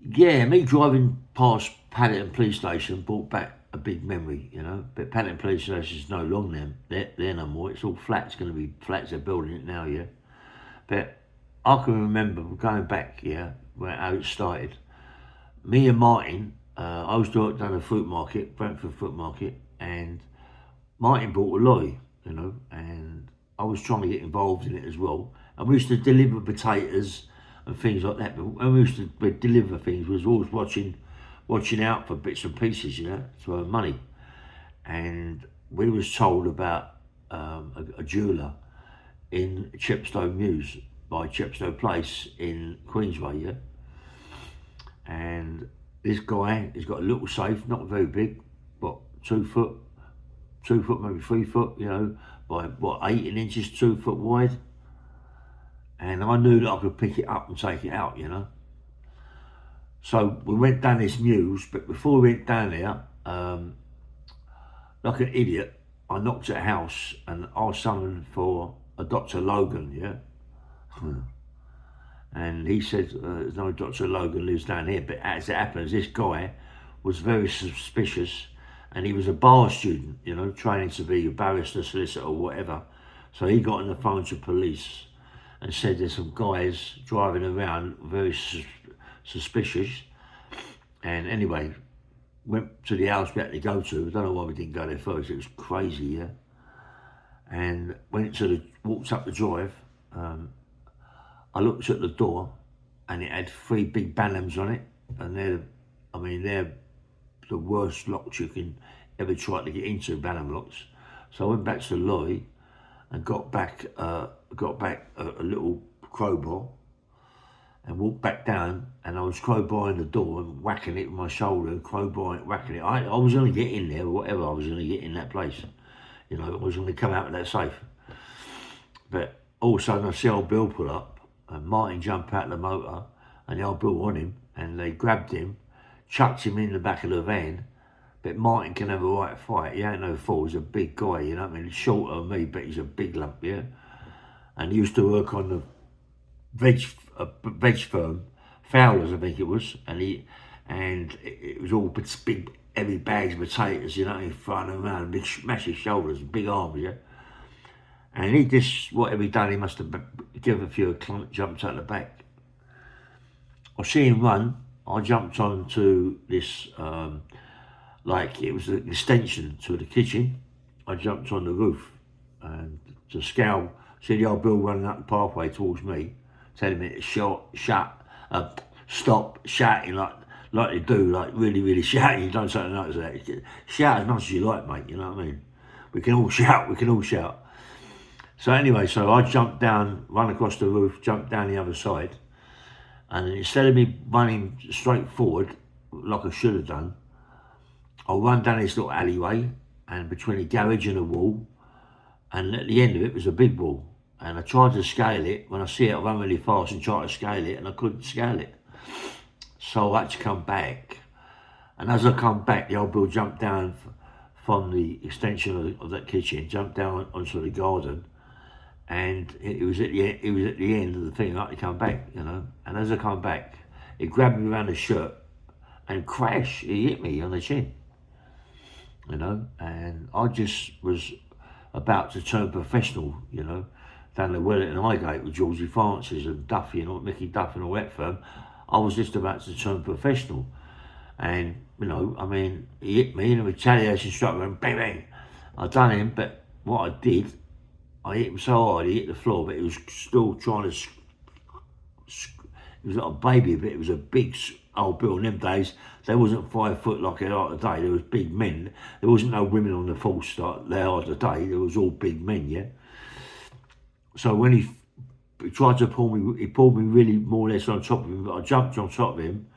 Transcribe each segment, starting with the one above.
Yeah, me driving past Paddington Police Station brought back a big memory, you know. But Paddington Police Station is no longer them. They're no more. It's all flats, going to be flats. They're building it now, yeah. But I can remember going back, yeah, where how it started. Me and Martin, I was down at the fruit market, Brentford fruit market, and Martin bought a lorry, you know, and I was trying to get involved in it as well. And we used to deliver potatoes and things like that. But when we used to deliver things, we was always watching out for bits and pieces, you know, to earn money. And we was told about a jeweller in Chepstow Mews by Chepstow Place in Queensway, yeah. And this guy, he's got a little safe, not very big, but 2 foot, 2 foot, maybe 3 foot, you know, by what, 18 inches, 2 foot wide. And I knew that I could pick it up and take it out, you know. So we went down this Mews, but before we went down there, like an idiot, I knocked at a house and asked someone for a Dr. Logan, yeah. And he said, there's no Dr. Logan lives down here. But as it happens, this guy was very suspicious and he was a bar student, you know, training to be a barrister, solicitor, or whatever. So he got on the phone to police and said there's some guys driving around very suspicious. And anyway, went to the house we had to go to. I don't know why we didn't go there first. It was crazy, yeah. And walked up the drive. I looked at the door, and it had three big banners on it, and they're the worst locks you can ever try to get into, Banham locks. So I went back to the lorry and got back a little crowbar and walked back down, and I was crowbarring the door and whacking it with my shoulder, crowbarring, whacking it. I was going to get in there, or whatever I was going to get in that place. You know, I was going to come out of that safe. But all of a sudden I see old Bill pull up, and Martin jumped out of the motor, and the old Bill on him, and they grabbed him, chucked him in the back of the van. But Martin can have a right fight. He ain't no fool. He's a big guy, you know what I mean? He's shorter than me, but he's a big lump, yeah? And he used to work on the veg firm, Fowler's, I think it was, and it was all big, heavy bags of potatoes, you know, in front of him around, big, massive shoulders, big arms, yeah? And he just, whatever he done, he must have given a few jumps out the back. I see him run. I jumped onto this, like it was an extension to the kitchen. I jumped on the roof and to scowl, see the old Bill running up the pathway towards me, telling me to stop shouting like they do, like really, really shouting. You don't say nothing like that. Shout as much as you like, mate, you know what I mean? We can all shout. So anyway, so I jumped down, run across the roof, jumped down the other side, and instead of me running straight forward, like I should have done, I'll run down this little alleyway, and between a garage and a wall, and at the end of it was a big wall. And I tried to scale it. When I see it, I run really fast and try to scale it, and I couldn't scale it. So I had to come back. And as I come back, the old Bill jumped down from the extension of that kitchen, jumped down onto the garden, and it was at the end of the thing. I had to come back, you know. And as I come back, he grabbed me around the shirt and crash, he hit me on the chin, you know. And I just was about to turn professional, you know, down the Wellington Highgate with Georgie Francis and Duffy and Mickey Duff and all that firm. I was just about to turn professional. And, you know, I mean, he hit me in a retaliation strike and bang, bang. I done him, but what I did, I hit him so hard, he hit the floor, but he was still trying to, he was like a baby, but it was a big old Bill. In them days, they wasn't 5 foot like they are today. There was big men. There wasn't no women on the force like they are today. There was all big men, yeah. So when he tried to pull me, he pulled me really more or less on top of him, but I jumped on top of him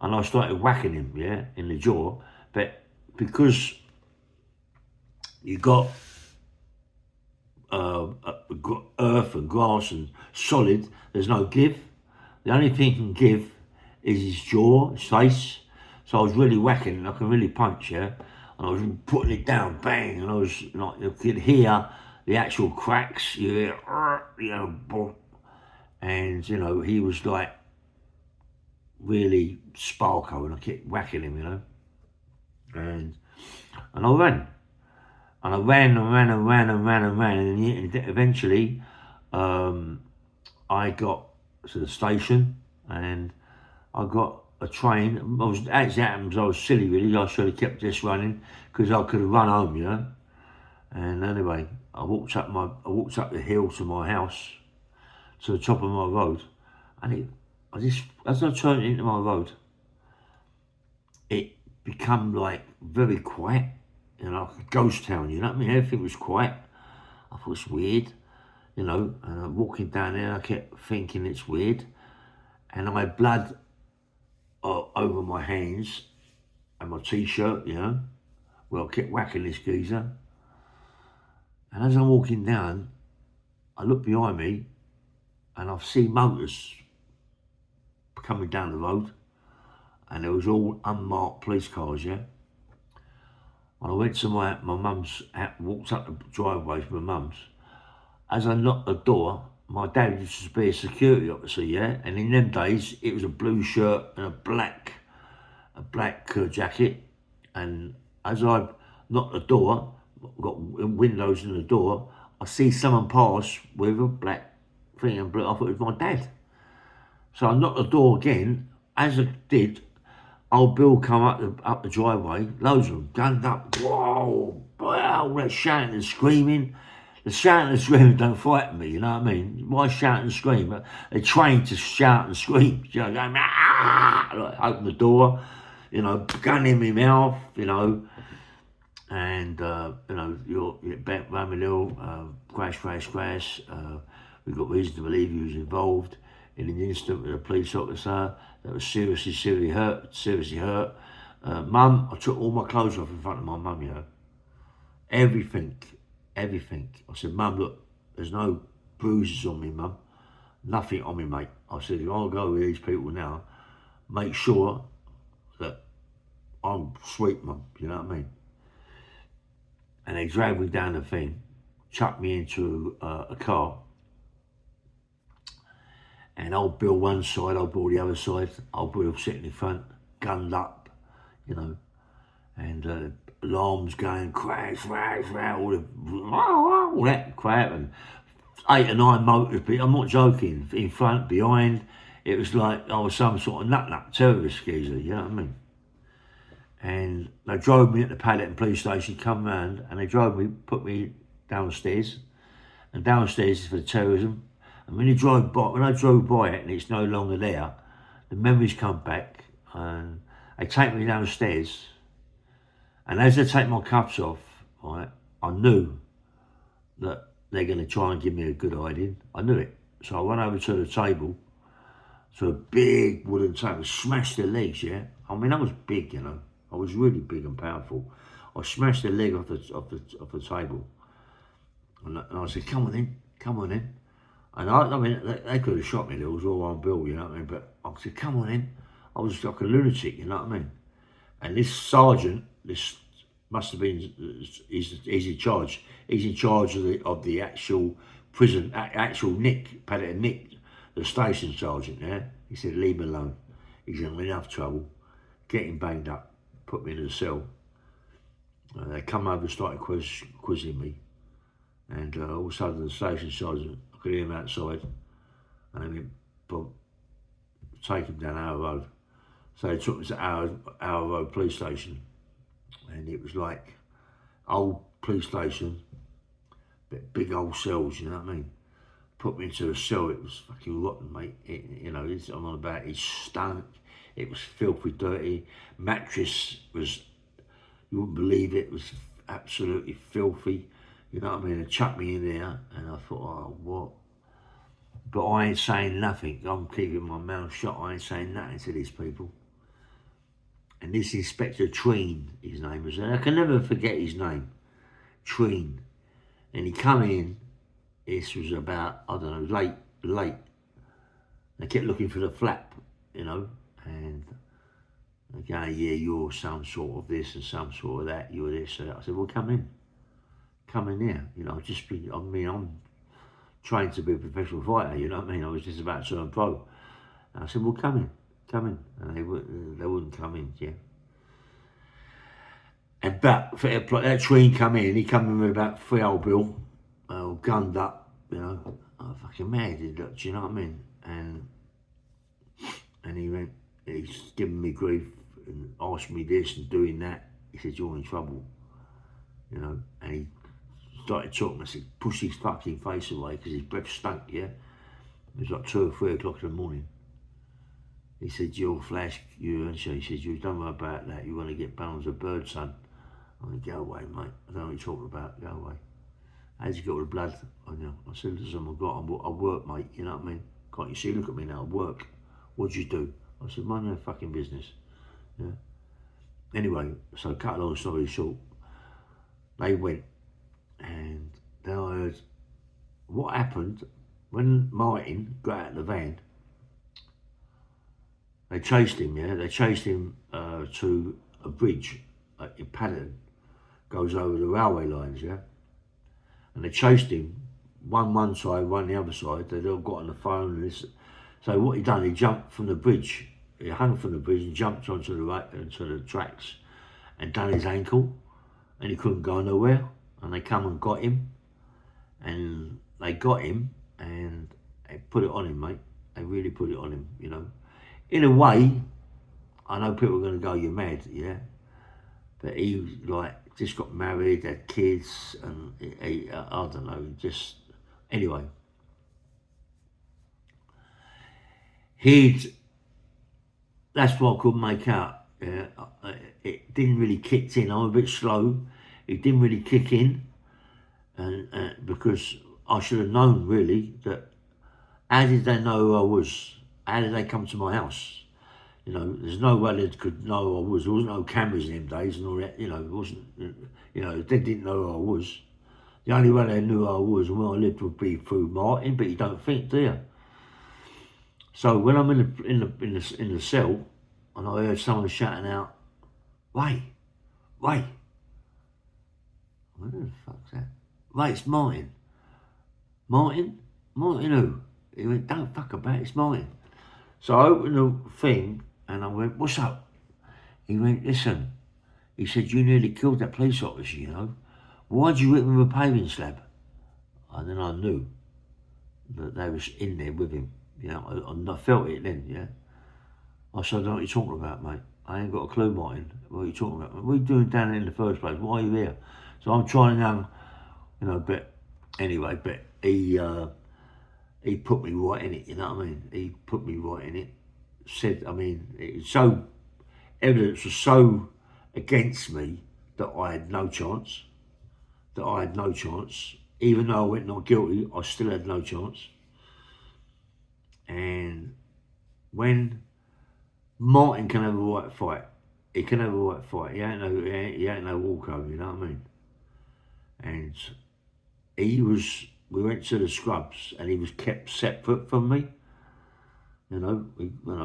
and I started whacking him, yeah, in the jaw. But because you got earth and grass and solid, there's no give. The only thing he can give is his jaw, his face. So I was really whacking and I can really punch, yeah. And I was putting it down, bang, and I was like, you could hear the actual cracks, you hear, you know, and you know, he was like really sparko, and I kept whacking him, you know. And I ran. And I ran and ran and ran and ran and ran, and eventually I got to the station, and I got a train. As it happens, I was silly really. I should have kept this running because I could have run home, you know. And anyway, I walked up the hill to my house, to the top of my road, and as I turned into my road, it become like very quiet, you know, like a ghost town. You know what I mean? Everything was quiet. I thought it's weird, you know. And I'm walking down there, I kept thinking it's weird, and I had blood over my hands and my t-shirt, you know. Well, I kept whacking this geezer, and as I'm walking down, I look behind me, and I see motors coming down the road, and it was all unmarked police cars, yeah. And I went to my mum's, walked up the driveway to my mum's. As I knocked the door, my dad used to be a security officer, yeah, and in them days it was a blue shirt and a black jacket. And as I knocked the door, got windows in the door, I see someone pass with a black thing and blue. I thought it was my dad. So I knocked the door again. As I did, old Bill come up the driveway, loads of them, gunned up. Whoa, all that shouting and screaming. The shouting and screaming don't frighten me, you know what I mean? Why shout and scream? They're trained to shout and scream. You know, going, like, open the door, you know, gun in my mouth, you know, and, you know, you're Roman Hill, crash. We've got reason to believe he was involved in an incident with a police officer that was seriously hurt. Mum, I took all my clothes off in front of my mum, you know. Everything. I said, Mum, look, there's no bruises on me, Mum. Nothing on me, mate. I said, if I'll go with these people now, make sure that I'm sweet, Mum, you know what I mean? And they dragged me down the thing, chucked me into a car, and old Bill one side, old Bill the other side, old Bill sitting in front, gunned up, you know, and alarms going, crash, all that crap, and 8 or 9 motors, I'm not joking, in front, behind. It was like I was some sort of nut terrorist geezer, you know what I mean? And they drove me at the Paddington Police Station, come round, and they put me downstairs, and downstairs is for terrorism. And when I drove by it and it's no longer there, the memories come back, and they take me downstairs. And as they take my cuffs off, right, I knew that they're going to try and give me a good hiding. I knew it. So I went over to the table, to a big wooden table, smashed their legs, yeah. I mean, I was big, you know. I was really big and powerful. I smashed their leg off the table. And I said, come on in. And I mean, they could have shot me. There was all on Bill, you know what I mean? But I said, come on in. I was like a lunatic, you know what I mean? And this sergeant, this must have been, he's in charge. He's in charge of the actual prison, actual Nick, Paddington Nick, the station sergeant, yeah? He said, leave me alone. He's in enough trouble. Get him banged up. Put me in the cell. They come over and started quizzing me. And all of a sudden the station sergeant, I could hear him outside, and they went, boom, take him down our road. So they took me to our road police station, and it was like old police station, but big old cells, you know what I mean? Put me into a cell, it was fucking rotten, mate. You know, I'm on about, it stunk, it was filthy dirty, mattress was, you wouldn't believe it was absolutely filthy. You know what I mean? They chucked me in there, and I thought, oh, what? But I ain't saying nothing. I'm keeping my mouth shut. I ain't saying nothing to these people. And this Inspector Treen, his name was, and I can never forget his name, Treen. And he come in, this was about, I don't know, late. They kept looking for the flap, you know, and they go, yeah, you're some sort of this and some sort of that, you're this and that. I said, well, come in here, you know, I'm trained to be a professional fighter, you know what I mean? I was just about to turn pro. And I said, well, come in. come in. And they wouldn't come in, yeah. And but for that train come in, he come in with about 3 old bill, gunned up, you know. Oh, fucking mad, do you know what I mean? And he went, he's giving me grief and asked me this and doing that. He said, you're in trouble, you know. And he started talking. I said, push his fucking face away because his breath stunk, yeah. It was like 2 or 3 o'clock in the morning. He said, you'll flash, you, and so he said, you don't worry about that. You want to get bones of bird, son. I went, go away, mate. I don't know what you're talking about. Go away. How'd you get all the blood on you? I said, listen, I work, mate. You know what I mean? Can't you see? Look at me now. I work. What'd you do? I said, mind your fucking business. Yeah. Anyway, so cut a long story short, they went, and then I heard what happened when Martin got out of the van. They chased him, yeah. They chased him to a bridge in Paddington, goes over the railway lines, yeah. And they chased him, one side, one the other side. They'd all got on the phone and this. So what he done, he jumped from the bridge. He hung from the bridge and jumped onto the tracks and done his ankle, and he couldn't go nowhere. And they come and got him, and they got him and they put it on him, mate. They really put it on him, you know. In a way, I know people are going to go, you're mad, yeah. But he like just got married, had kids, and I don't know, just anyway. That's what I couldn't make out. Yeah, it didn't really kick in. I'm a bit slow. It didn't really kick in, and because I should have known really that. How did they know who I was? How did they come to my house? You know, there's no way they could know who I was. There wasn't no cameras in them days and all that. You know, it wasn't. You know, they didn't know who I was. The only way they knew who I was and where I lived would be through Martin. But you don't think, do you? So when I'm in the cell, and I heard someone shouting out, "Ray, Ray!" What the fuck's that? Ray, it's Martin. Martin? Martin who? He went, don't fuck about it, it's Martin. So I opened the thing and I went, what's up? He went, listen. He said, you nearly killed that police officer, you know. Why'd you hit him with a paving slab? And then I knew that they was in there with him. You know, and I felt it then, yeah. I said, I don't know what you're talking about, mate. I ain't got a clue, Martin. What are you talking about? What are you doing down there in the first place? Why are you here? So I'm trying to, you know, but anyway, but he put me right in it, you know what I mean? He put me right in it. Said, I mean, it's so, evidence was so against me that I had no chance. Even though I went not guilty, I still had no chance. And when Martin can have a right fight, he can have a right fight. He ain't no walkover, you know what I mean? And we went to the scrubs and he was kept separate from me. You know,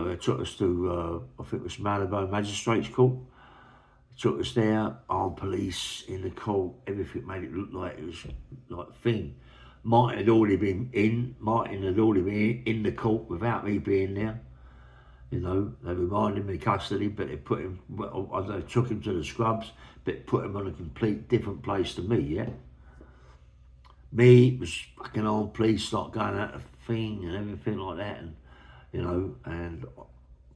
they took us to, I think it was Malibu Magistrates Court. They took us there, armed police in the court, everything made it look like it was like a thing. Martin had already been in the court without me being there. You know, they reminded me of custody, but they took him to the scrubs, but put him on a complete different place to me, yeah? Me was fucking on police, start going out the thing and everything like that, and you know, and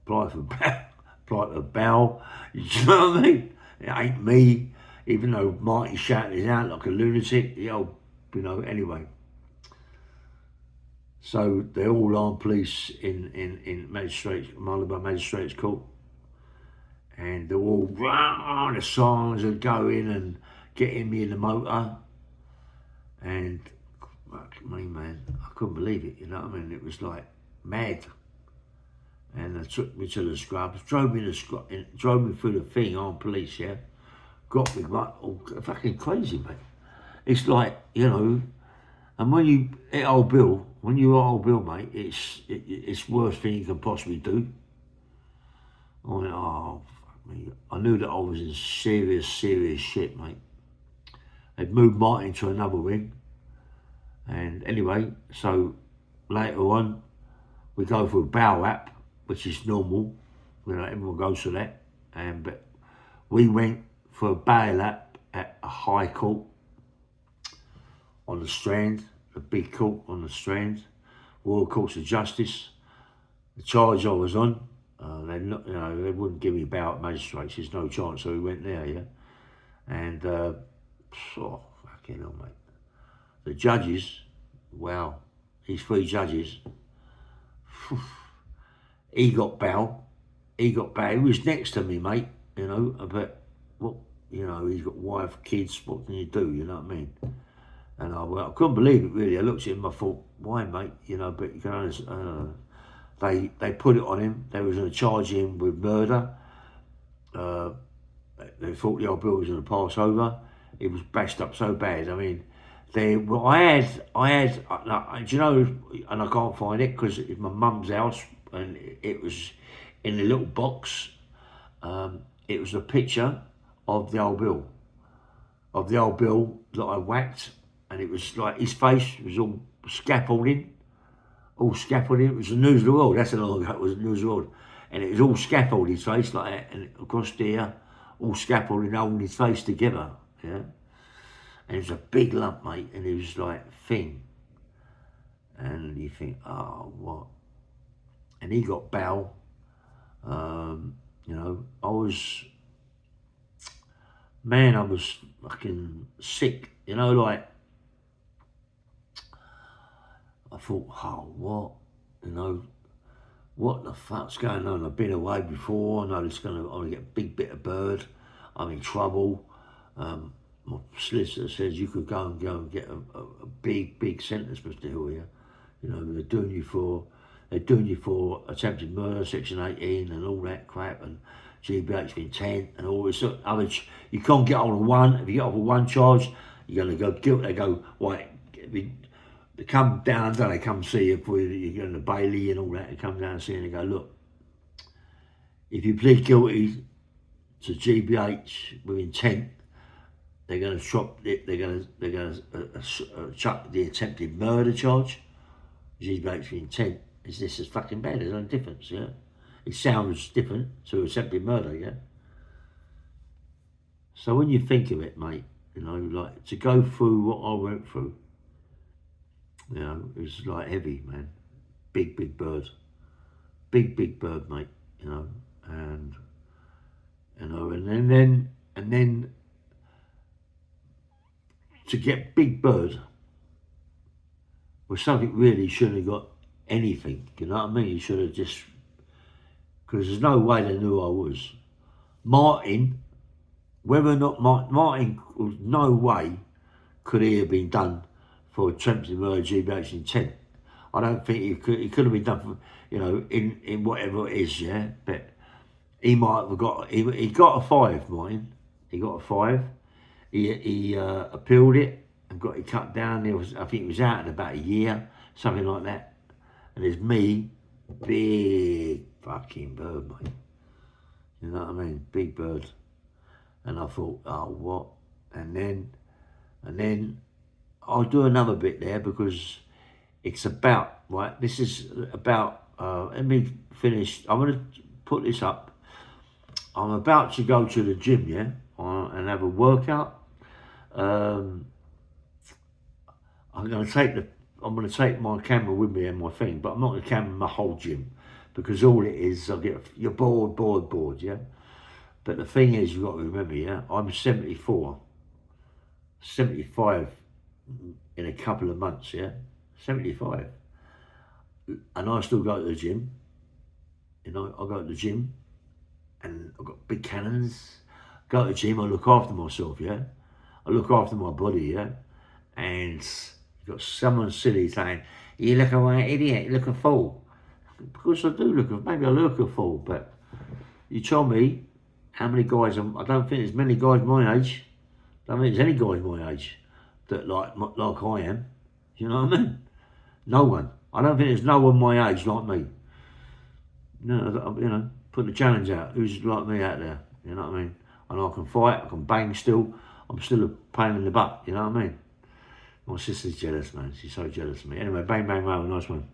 apply for bail. You know what I mean? It ain't me, even though Marty shouted his out like a lunatic. You know. Anyway, so they're all armed police in Malibu Magistrates Court, and they're all the songs are going and getting me in the motor. And fuck me, man, I couldn't believe it, you know what I mean? It was like mad. And they took me to the scrubs, drove me through the thing on police, yeah? Got me right, all fucking crazy, mate. It's like, you know, and when you hit old Bill, mate, it's worst thing you can possibly do. I went, oh, fuck me. I knew that I was in serious shit, mate. They'd moved Martin to another wing. And anyway, so later on, we go for a bail app. which is normal. You know, everyone goes for that. But we went for a bail up at a high court on the Strand, a big court on the Strand, Royal Courts of Justice. The charge I was on, they wouldn't give me bail at magistrates. There's no chance, so we went there, yeah. And fucking hell, mate. The judges, wow, these 3 judges. He got bail. He was next to me, mate. You know, but what? You know, he's got wife, kids. What can you do? You know what I mean? And I couldn't believe it, really. I looked at him, I thought, why, mate? You know, but you can understand. They put it on him. They was going to charge him with murder. They thought the old bill was going to pass over. It was bashed up so bad. I mean, I had, do you know, and I can't find it because it's my mum's house, and it was in a little box. It was a picture of the old bill, that I whacked, and it was like his face was all scaffolding. It was the News of the World. That's how long ago it was the News of the World, and it was all scaffolded, his face like that, and across there, all scaffolding, holding his face together. Yeah, and it was a big lump, mate, and it was like thin, and you think, oh, what? And he got bail. You know, I was fucking sick, you know, like, I thought, oh, what, you know, what the fuck's going on? I've been away before, I know I'm gonna get a big bit of bird, I'm in trouble. My solicitor says you could go and get a big sentence, Mr. Hillier. You know, they're doing you for attempted murder, Section 18 and all that crap, and GBH intent and all this other. You can't get hold of one. If you get hold of one charge, you're going to go guilty. They go, right, they come down, don't they? Come see you before you're going to Bailey and all that. They come down and see you and they go, look, if you plead guilty to GBH with intent, they're going to chuck the attempted murder charge. GBH with intent. Is this as fucking bad? There's no difference, yeah? It sounds different to attempted murder, yeah? So when you think of it, mate, you know, like, to go through what I went through, you know, it was like heavy, man. Big bird. Big bird, mate, you know, and, you know, and then to get big bird was something really shouldn't have got anything, you know what I mean? You should have just, because there's no way they knew I was. Martin, whether or not Martin, no way could he have been done for attempted murder, GBH intent. I don't think he could have been done for, you know, in whatever it is, yeah? But he might have got, he got a 5, Martin. He got a 5. He appealed it and got it cut down. I think it was out in about a year, something like that. And there's me, big fucking bird, mate. You know what I mean? Big bird. And I thought, oh, what? And then I'll do another bit there because it's about, right, this is about, let me finish. I'm going to put this up. I'm about to go to the gym, yeah, and have a workout. I'm going to take my camera with me and my thing, but I'm not going to camera my whole gym because all it is, you're bored, yeah? But the thing is, you've got to remember, yeah, I'm 75 in a couple of months, yeah? 75. And I still go to the gym, you know, I go to the gym and I've got big cannons. Go to the gym, I look after myself, yeah? I look after my body, yeah? And you've got someone silly saying, you look like an idiot, you look a fool. Because I do maybe I look a fool, but you tell me how many guys, I don't think there's many guys my age, I don't think there's any guys my age that like I am. You know what I mean? No one. I don't think there's no one my age like me. No, you know, put the challenge out. Who's like me out there? You know what I mean? And I can fight, I can bang still. I'm still a pain in the butt, you know what I mean? My sister's jealous, man. She's so jealous of me. Anyway, bang, bang, bang, nice one.